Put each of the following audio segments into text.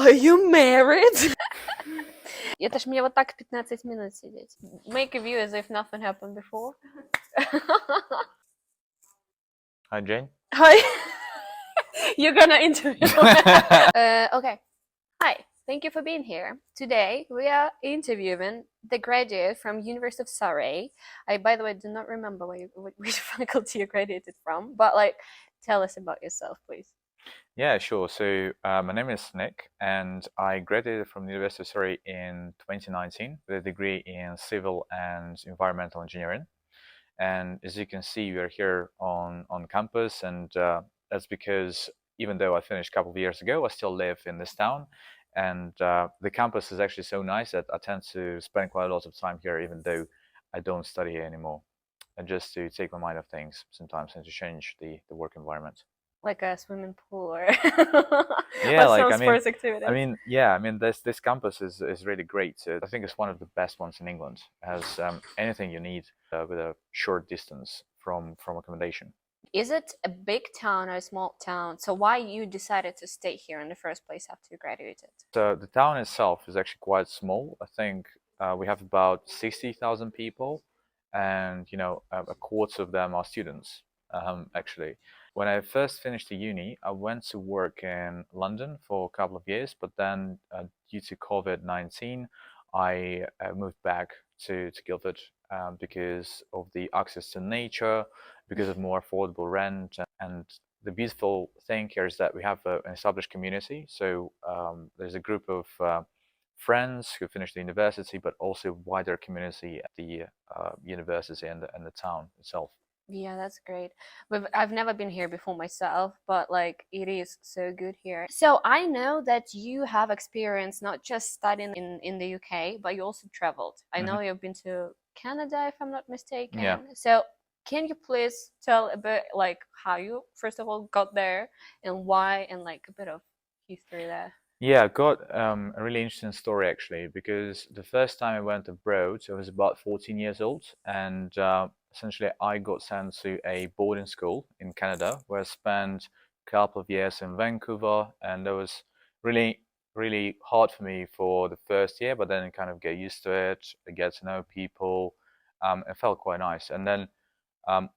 Are you married? Это ж мне вот так 15 минут сидеть. Make a view as if nothing happened before. Hi, Jane. Hi. You're gonna interview. Okay. Hi. Thank you for being here. Today we are interviewing the graduate from University of Surrey. I, by the way, do not remember which faculty you graduated from, but like, tell us about yourself, please. Yeah, sure. So my name is Nick, and I graduated from the University of Surrey in 2019 with a degree in civil and environmental engineering. And as you can see, we are here on campus, and that's because even though I finished a couple of years ago, I still live in this town. And the campus is actually so nice that I tend to spend quite a lot of time here, even though I don't study here anymore, and just to take my mind off things sometimes and to change the work environment. Like a swimming pool or, Yeah, or like some I mean, sports activity. this campus is really great. I think it's one of the best ones in England. It has anything you need with a short distance from accommodation. Is it a big town or a small town? So why you decided to stay here in the first place after you graduated? So the town itself is actually quite small. I think we have about 60,000 people, and a quarter of them are students. Actually, when I first finished the uni, I went to work in London for a couple of years, but then due to COVID-19, I moved back to Guildford because of the access to nature, because of more affordable rent, and the beautiful thing here is that we have an established community. So there's a group of friends who finished the university, but also wider community at the university and the town itself. Yeah, that's great. But I've never been here before myself, but like it is so good here. So I know that you have experience not just studying in the UK, but you also traveled. I know you've been to Canada, if I'm not mistaken. Yeah. So can you please tell a bit like how you first of all got there and why and like a bit of history there? Yeah, I've got a really interesting story actually, because the first time I went abroad, I was about 14 years old, and essentially I got sent to a boarding school in Canada where I spent a couple of years in Vancouver, and that was really, really hard for me for the first year, but then I kind of get used to it, I get to know people, it felt quite nice. And then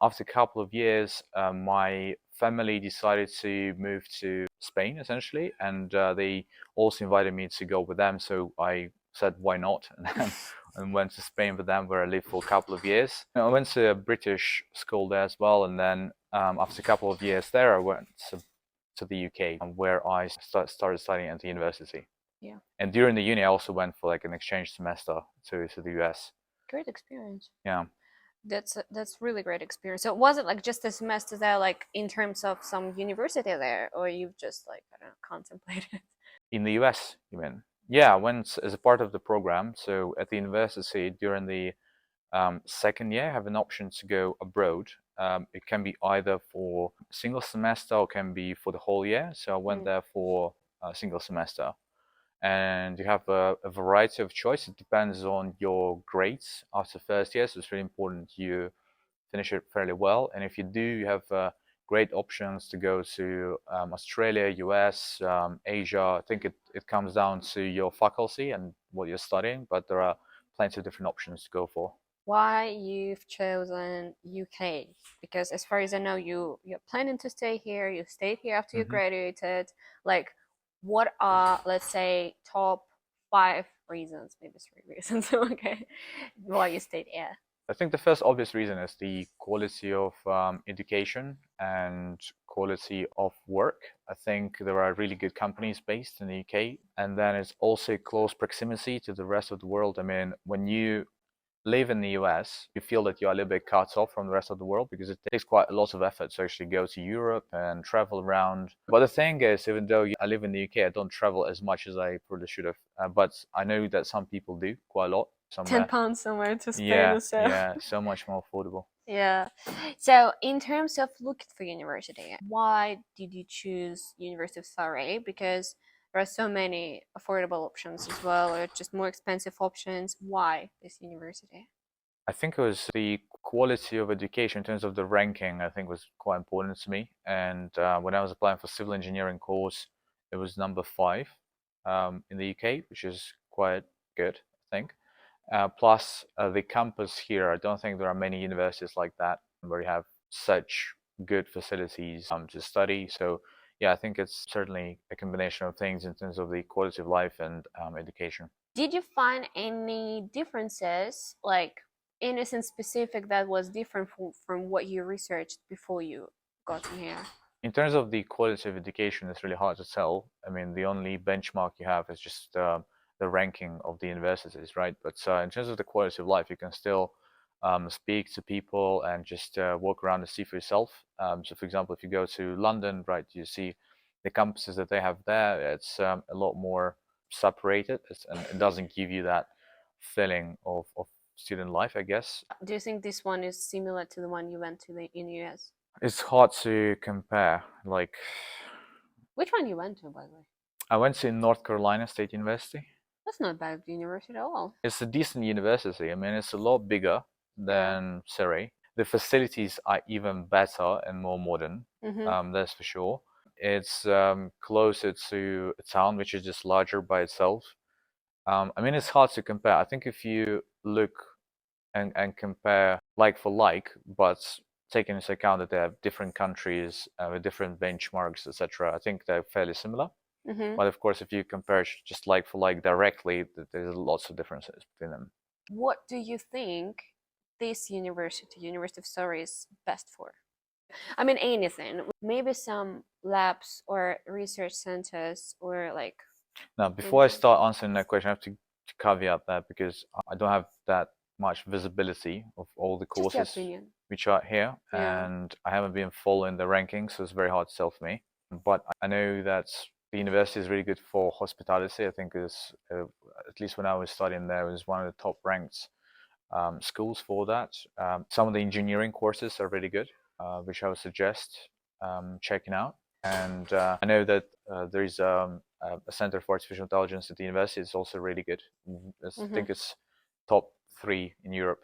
after a couple of years, my family decided to move to Spain essentially, and they also invited me to go with them. So I said, why not? And went to Spain with them, where I lived for a couple of years. I went to a British school there as well, and then after a couple of years there, I went to the UK, where I started studying at the university. Yeah. And during the uni, I also went for like an exchange semester to the US. Great experience. Yeah. That's really great experience. So it wasn't like just a semester there, like in terms of some university there, or you've just like I don't know contemplated. In the US, you mean? Yeah, I went as a part of the program. So at the university during the second year, I have an option to go abroad. It can be either for a single semester or can be for the whole year. So I went there for a single semester. And you have a variety of choices. It depends on your grades after first year. So it's really important you finish it fairly well. And if you do, you have great options to go to Australia, US, Asia. I think it comes down to your faculty and what you're studying, but there are plenty of different options to go for. Why you've chosen UK? Because as far as I know, you're planning to stay here. You stayed here after you graduated. Like, what are let's say top 5 reasons, maybe 3 reasons, okay, why you stayed here? I think the first obvious reason is the quality of education and quality of work. I think there are really good companies based in the UK, and then it's also close proximity to the rest of the world. I mean, when you live in the US, you feel that you're a little bit cut off from the rest of the world because it takes quite a lot of effort to actually go to Europe and travel around. But the thing is, even though I live in the UK, I don't travel as much as I probably should have. But I know that some people do quite a lot. 10 pounds somewhere to Spain Yeah, or so. yeah, so much more affordable. Yeah. So in terms of looking for university, why did you choose University of Surrey? Because there are so many affordable options as well, or just more expensive options. Why this university? I think it was the quality of education in terms of the ranking, I think was quite important to me. And when I was applying for civil engineering course, it was number 5. in the UK, which is quite good, I think. Plus, the campus here, I don't think there are many universities like that where you have such good facilities to study. So, yeah, I think it's certainly a combination of things in terms of the quality of life and education. Did you find any differences, like anything specific that was different from what you researched before you got in here? In terms of the quality of education, it's really hard to tell. I mean, the only benchmark you have is just the ranking of the universities, right? But in terms of the quality of life, you can still speak to people and just walk around and see for yourself. So, for example, if you go to London, right, you see the campuses that they have there. It's a lot more separated, and it doesn't give you that feeling of student life, I guess. Do you think this one is similar to the one you went to in US? It's hard to compare. Like, Which one you went to, by the way? I went to North Carolina State University. That's not bad university at all. It's a decent university. I mean, it's a lot bigger Yeah. than Surrey. The facilities are even better and more modern, that's for sure. It's closer to a town, which is just larger by itself. I mean, it's hard to compare. I think if you look and compare like for like, but taking into account that they have different countries with different benchmarks, etc., I think they're fairly similar. But of course, if you compare just like for like directly, there's lots of differences between them. What do you think this university, University of Surrey, is best for? I mean, anything. Maybe some labs or research centers or like. Now, before I start answering that question, I have to caveat that because I don't have that much visibility of all the Just your courses opinion. which are here, Yeah. and I haven't been following the rankings, so it's very hard to tell for me. But I know that the university is really good for hospitality. I think is at least when I was studying there, it was one of the top ranked schools for that. Some of the engineering courses are really good, which I would suggest checking out. And I know that there is a Center for Artificial Intelligence at the university. It's also really good. I think it's top 3 in Europe.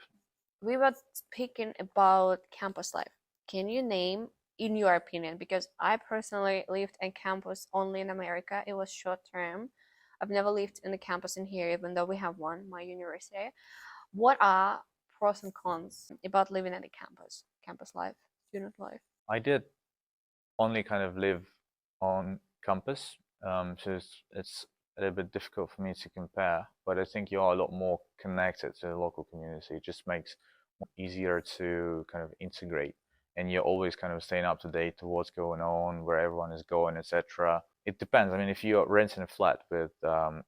We were speaking about campus life. Can you name, in your opinion, because I personally lived on campus only in America. It was short term. I've never lived in a campus in here, even though we have one, my university. What are pros and cons about living at a campus life, student life? I did only kind of live on campus, so it's a little bit difficult for me to compare. But I think you are a lot more connected to the local community. It just makes it easier to kind of integrate, and you're always kind of staying up to date to what's going on, where everyone is going, etc. It depends. I mean, if you're renting a flat with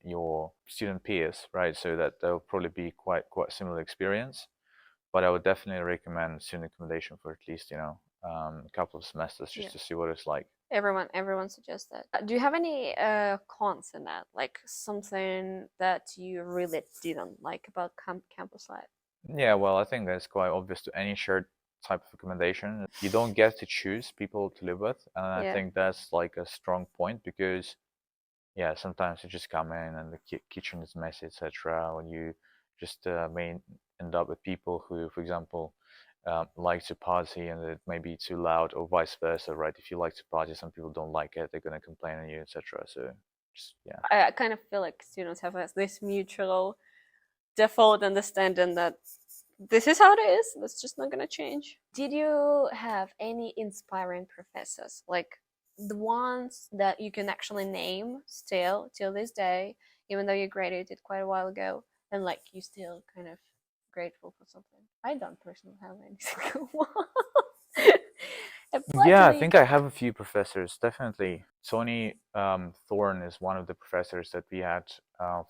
your student peers, right, so that there will probably be quite similar experience. But I would definitely recommend student accommodation for at least a couple of semesters just to see what it's like. Everyone suggests that. Do you have any cons in that? Like something that you really didn't like about campus life? Yeah, well, I think that's quite obvious to any shared type of accommodation. You don't get to choose people to live with, and I think that's like a strong point because, yeah, sometimes you just come in and the kitchen is messy, etc. When you just may end up with people who, for example, like to party and it may be too loud, or vice versa, right? If you like to party, some people don't like it, they're gonna complain on you, etc. So, just yeah. I kind of feel like students have this mutual default understanding that this is how it is. That's just not gonna change. Did you have any inspiring professors, like the ones that you can actually name still till this day, even though you graduated quite a while ago, and like you still kind of grateful for something? I don't personally have any single one. Yeah, I think I have a few professors. Definitely, Tony Thorne is one of the professors that we had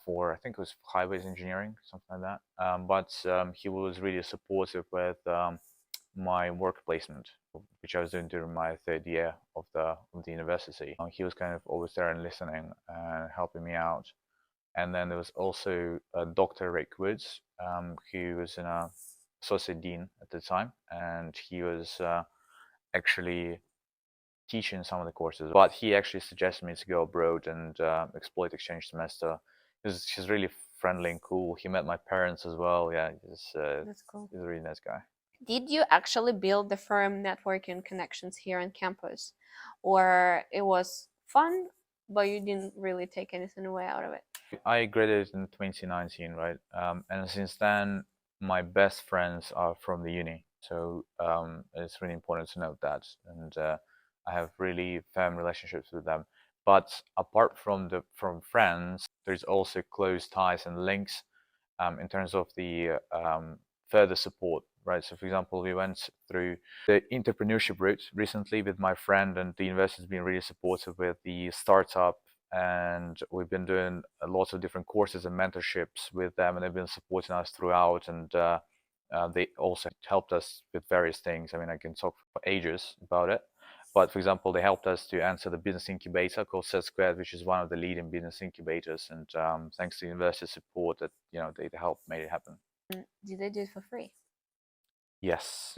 for, I think it was highways engineering, something like that. But he was really supportive with my work placement, which I was doing during my third year of the university. He was kind of always there and listening and helping me out. And then there was also Dr. Rick Woods, who was an associate dean at the time, and he was actually teaching some of the courses. But he actually suggested me to go abroad and explore the exchange semester. He's really friendly and cool. He met my parents as well. Yeah, That's cool. he's a really nice guy. Did you actually build the firm networking connections here on campus, or it was fun but you didn't really take anything away out of it. I graduated in 2019, right? And since then, my best friends are from the uni. So it's really important to note that. And I have really firm relationships with them. But apart from friends, there's also close ties and links in terms of the further support, right? So, for example, we went through the entrepreneurship route recently with my friend, and the university has been really supportive with the startup. And we've been doing lots of different courses and mentorships with them, and they've been supporting us throughout. And they also helped us with various things. I mean, I can talk for ages about it. But for example, they helped us to answer the business incubator called Set Squared, which is one of the leading business incubators. And thanks to university support, that they helped made it happen. Did they do it for free? Yes,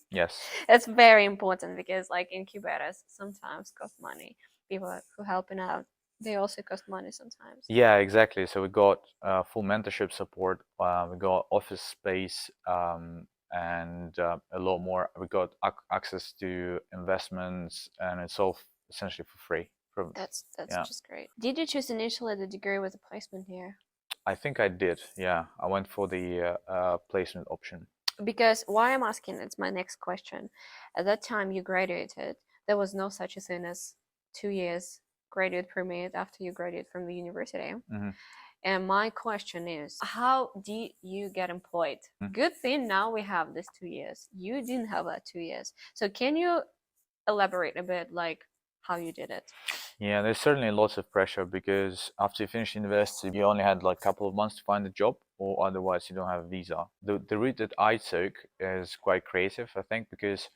yes. It's very important because like incubators sometimes cost money. People who helping out, they also cost money sometimes. Yeah, exactly. So we got full mentorship support. We got office space and a lot more. We got access to investments, and it's all essentially for free. That's Yeah. just great. Did you choose initially the degree with a placement here? I think I did. Yeah, I went for the placement option. Because why I'm asking, it's my next question. At that time you graduated, there was no such a thing as 2 years graduate permit after you graduate from the university. Mm-hmm. And my question is, how did you get employed? Good thing now we have this 2 years. You didn't have that 2 years. So can you elaborate a bit like how you did it? Yeah, there's certainly lots of pressure because after you finish university, you only had like a couple of months to find a job, or otherwise you don't have a visa. The route that I took is quite creative, I think, because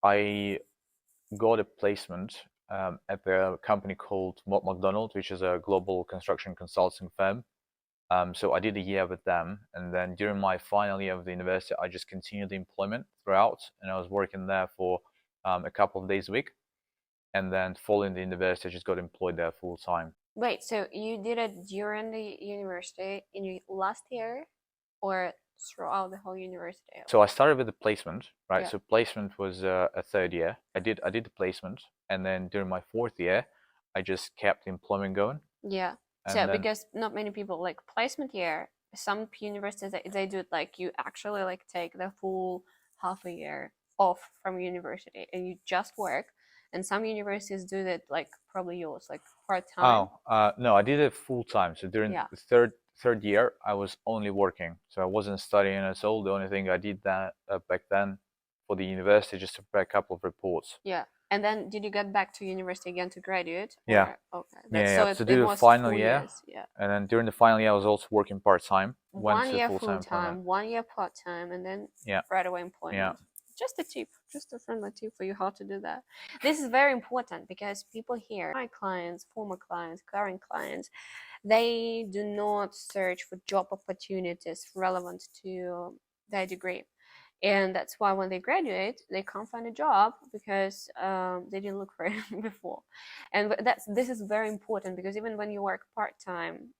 I got a placement at the company called Mott MacDonald, which is a global construction consulting firm. So I did a year with them, and then during my final year of the university, I just continued the employment throughout, and I was working there for a couple of days a week. And then following the university, I just got employed there full time. Wait, so you did it during the university in your last year or throughout the whole university? So I started with the placement, right? Yeah. So placement was a third year. I did the placement, and then during my fourth year, I just kept the employment going. Yeah. And So then because not many people like placement year, some universities they do it like you actually like take the full half a year off from university and you just work. And some universities do that like probably yours, like part time. no, I did it full time. So during Yeah. the third year, I was only working, so I wasn't studying at all. The only thing I did that back then for the university just to prepare a couple of reports. Yeah. And then did you get back to university again to graduate? Yeah. Or, okay. Yeah, So yeah. To it do the was final 4 years. year, Yeah. and then during the final year, I was also working part time. Went One to year full full time employment. time, 1 year part time, and then Yeah. right away employment. Yeah. Just a tip, just a friendly tip for you how to do that. This is very important because people here, my clients, former clients, current clients, they do not search for job opportunities relevant to their degree. And that's why when they graduate, they can't find a job because they didn't look for it before. And this is very important because even when you work part time,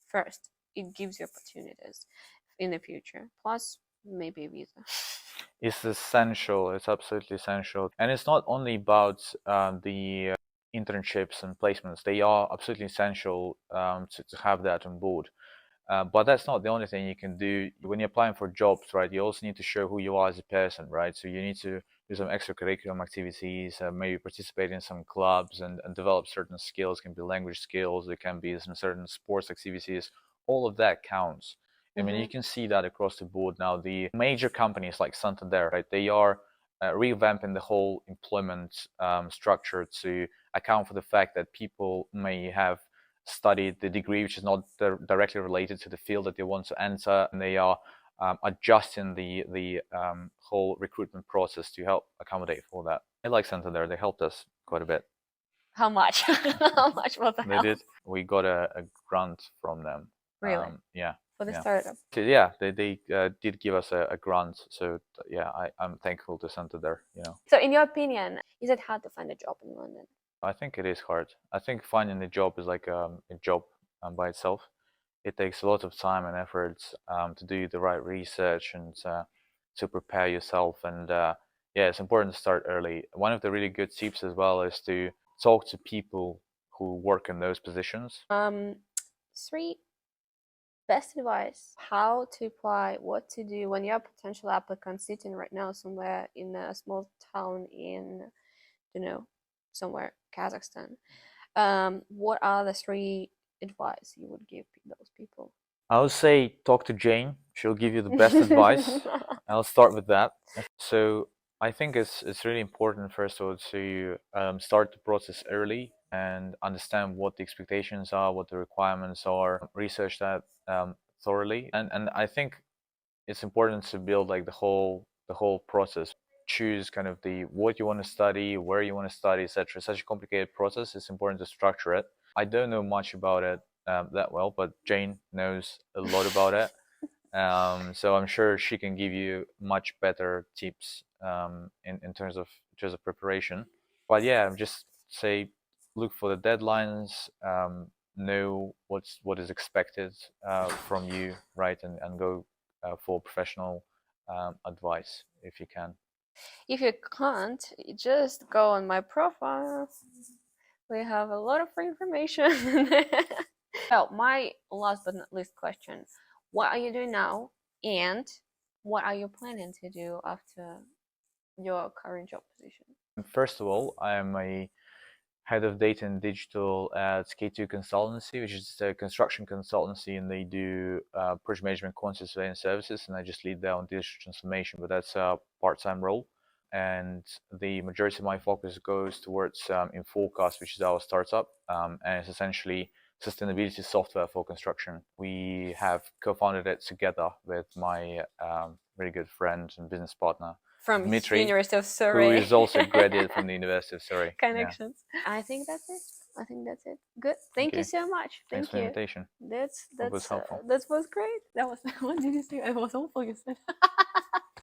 first it gives you opportunities in the future. Plus, maybe a visa. It's essential. It's absolutely essential, and it's not only about the internships and placements. They are absolutely essential to have that on board. But that's not the only thing you can do when you're applying for jobs, right? You also need to show who you are as a person, right? So you need to do some extracurricular activities, maybe participate in some clubs and develop certain skills. It can be language skills, it can be some certain sports activities. All of that counts. I mean, you can see that across the board now. The major companies like Santander, right? They are revamping the whole employment structure to account for the fact that people may have studied the degree which is not directly related to the field that they want to enter, and they are adjusting the whole recruitment process to help accommodate for that. I like Santander; they helped us quite a bit. How much? How much was the They help? did. We got a grant from them. Really? Yeah. For the Yeah. startup? So, yeah, they did give us a grant. So yeah, I'm thankful to Santander. So, in your opinion, is it hard to find a job in London? I think it is hard. I think finding a job is like a job by itself. It takes a lot of time and effort to do the right research and to prepare yourself. And yeah, it's important to start early. One of the really good tips as well is to talk to people who work in those positions. 3 best advice how to apply, what to do when you're a potential applicant sitting right now somewhere in a small town in, somewhere Kazakhstan. What are the 3 advice you would give those people? I would say talk to Jane. She'll give you the best advice. I'll start with that. So I think it's really important, first of all, to start the process early and understand what the expectations are, what the requirements are, research that thoroughly. And I think it's important to build like the whole process. Choose kind of the what you want to study, where you want to study, etc. Such a complicated process. It's important to structure it. I don't know much about it that well, but Jane knows a lot about it. So I'm sure she can give you much better tips in terms of preparation. But yeah, just say look for the deadlines, know what is expected from you, right, and go for professional advice if you can. If you can't, just go on my profile. We have a lot of free information. So, my last but not least question: what are you doing now, and what are you planning to do after your current job position? First of all, I am a head of data and digital at K2 Consultancy, which is a construction consultancy, and they do project management, quantity surveying services, and I just lead that on digital transformation, but that's a part-time role. And the majority of my focus goes towards InForecast, which is our startup, and it's essentially sustainability software for construction. We have co-founded it together with my really good friend and business partner, From Dmitry, University of who Surrey. is also a graduate from the University of Surrey. Yeah. Connections. I think that's it. Good. Thank you Okay. so much. Thanks Thank for the you. invitation. That was helpful. was great. That was what did you say? It was awful. You said.